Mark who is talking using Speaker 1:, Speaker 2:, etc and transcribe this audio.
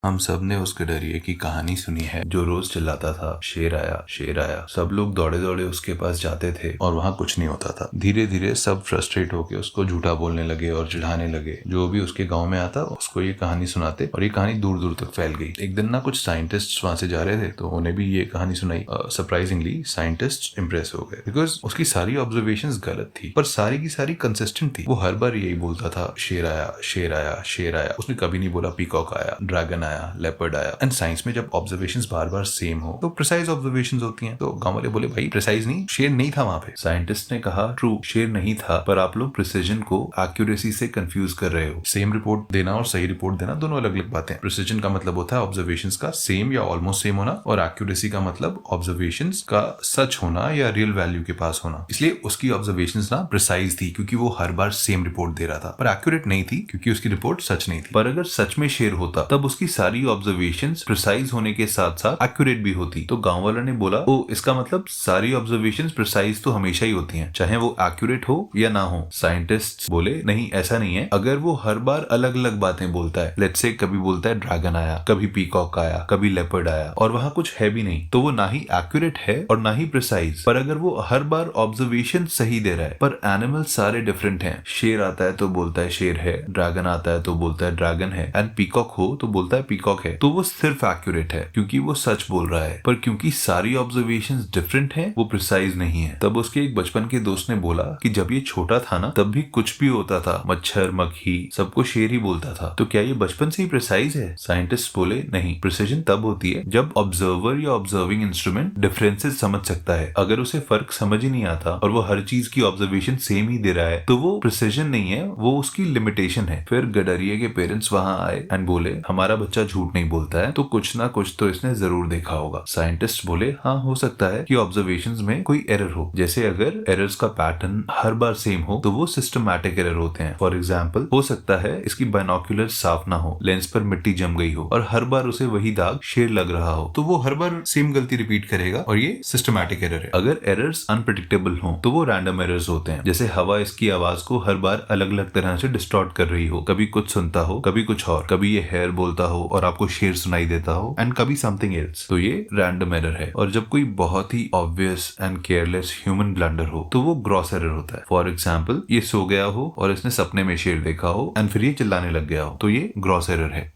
Speaker 1: हम सब ने उस गडरिये की कहानी सुनी है जो रोज चिल्लाता था, शेर आया, शेर आया। सब लोग दौड़े दौड़े उसके पास जाते थे और वहाँ कुछ नहीं होता था। धीरे धीरे सब फ्रस्ट्रेट होके उसको झूठा बोलने लगे और चिढ़ाने लगे। जो भी उसके गांव में आता उसको ये कहानी सुनाते और ये कहानी दूर दूर तक फैल गई। एक दिन ना कुछ साइंटिस्ट वहां से जा रहे थे तो उन्हें भी ये कहानी सुनाई। सरप्राइजिंगली साइंटिस्ट इम्प्रेस हो गए बिकॉज उसकी सारी ऑब्जर्वेशंस गलत थी पर सारी की सारी कंसिस्टेंट थी। वो हर बार यही बोलता था, शेर आया, शेर आया, शेर आया। उसने कभी नहीं बोला पीकॉक आया, ड्रैगन आया, लेपर्ड आया। एंड साइंस में जब ऑब्जर्वेशंस बार बार सेम हो तो प्रिसाइज ऑब्जर्वेशंस होती हैं। तो गांव वाले बोले भाई प्रिसाइज नहीं, शेर नहीं था वहां पे। साइंटिस्ट ने कहा ट्रू, शेर नहीं था पर आप लोग प्रिसीजन को एक्यूरेसी से कंफ्यूज कर रहे हो। सेम रिपोर्ट देना और सही रिपोर्ट देना दोनों अलग अलग बातें। प्रिसीजन का मतलब होता है ऑब्जर्वेशंस का सेम या ऑलमोस्ट सेम होना और एक्यूरेसी का मतलब ऑब्जर्वेशंस का सच होना या रियल वैल्यू के पास होना। इसलिए उसकी ऑब्जर्वेशंस ना प्रिसाइज थी क्योंकि वो हर बार सेम रिपोर्ट दे रहा था, पर एक्यूरेट नहीं थी क्योंकि उसकी रिपोर्ट सच नहीं थी। पर अगर सच में शेर होता तब उसकी सारी ऑब्जर्वेशंस प्रिसाइज होने के साथ साथ एक्यूरेट भी होती। तो गांव वालों ने बोला ओ इसका मतलब सारी ऑब्जर्वेशंस प्रिसाइज तो हमेशा ही होती हैं, चाहे वो एक्यूरेट हो या ना हो। साइंटिस्ट्स बोले नहीं ऐसा नहीं है। अगर वो हर बार अलग अलग बातें बोलता है, लेट्स से कभी बोलता है ड्रैगन आया, कभी पीकॉक आया, कभी लेपर्ड आया और वहां कुछ है भी नहीं, तो वो ना ही एक्यूरेट है और ना ही प्रिसाइज। पर अगर वो हर बार ऑब्जर्वेशन सही दे रहा है पर एनिमल सारे डिफरेंट हैं, शेर आता है तो बोलता है शेर है, ड्रैगन आता है तो बोलता है ड्रैगन है, एंड पीकॉक हो तो बोलता है पीकॉक है, तो वो सिर्फ एक्यूरेट है क्योंकि वो सच बोल रहा है। पर क्योंकि सारी ऑब्जर्वेशंस डिफरेंट हैं वो प्रिसाइज नहीं है। तब उसके एक बचपन के दोस्त ने बोला कि जब ये छोटा था ना तब भी कुछ भी होता था, मच्छर मक्खी सबको शेर ही बोलता था, तो क्या ये बचपन से ही प्रिसाइज है? साइंटिस्ट बोले नहीं, प्रिसीजन तब होती है जब ऑब्जर्वर या ऑब्जर्विंग इंस्ट्रूमेंट डिफरेंसेस समझ सकता है। अगर उसे फर्क समझ ही नहीं आता और वो हर चीज की ऑब्जर्वेशन सेम ही दे रहा है तो वो प्रिसीजन नहीं है, वो उसकी लिमिटेशन है। फिर गडरिये के पेरेंट्स वहां आए एंड बोले हमारा बच्चा झूठ नहीं बोलता है तो कुछ ना कुछ तो इसने जरूर देखा होगा। साइंटिस्ट बोले हाँ हो सकता है कि ऑब्जर्वेशंस में कोई एरर हो, जैसे अगर एरर्स का पैटर्न हर बार सेम हो तो वो सिस्टमैटिक एरर होते हैं। फॉर एग्जांपल हो सकता है इसकी बाइनोक्यूलर साफ ना हो, लेंस पर मिट्टी जम गई हो और हर बार उसे वही दाग शेर लग रहा हो, तो वो हर बार सेम गलती रिपीट करेगा और ये सिस्टमैटिक एरर है। अगर एरर्स अनप्रेडिक्टेबल हो तो वो रैंडम एरर्स होते हैं, जैसे हवा इसकी आवाज को हर बार अलग अलग तरह से डिस्टॉर्ट कर रही हो, कभी कुछ सुनता हो कभी कुछ और, कभी ये हेयर बोलता हो और आपको शेर सुनाई देता हो एंड कभी समथिंग एल्स, तो ये रैंडम एरर है। और जब कोई बहुत ही obvious and careless human blunder हो तो वो ग्रॉस एरर होता है। फॉर एग्जांपल ये सो गया हो और इसने सपने में शेर देखा हो एंड फिर ये चिल्लाने लग गया हो, तो ये ग्रॉस एरर है।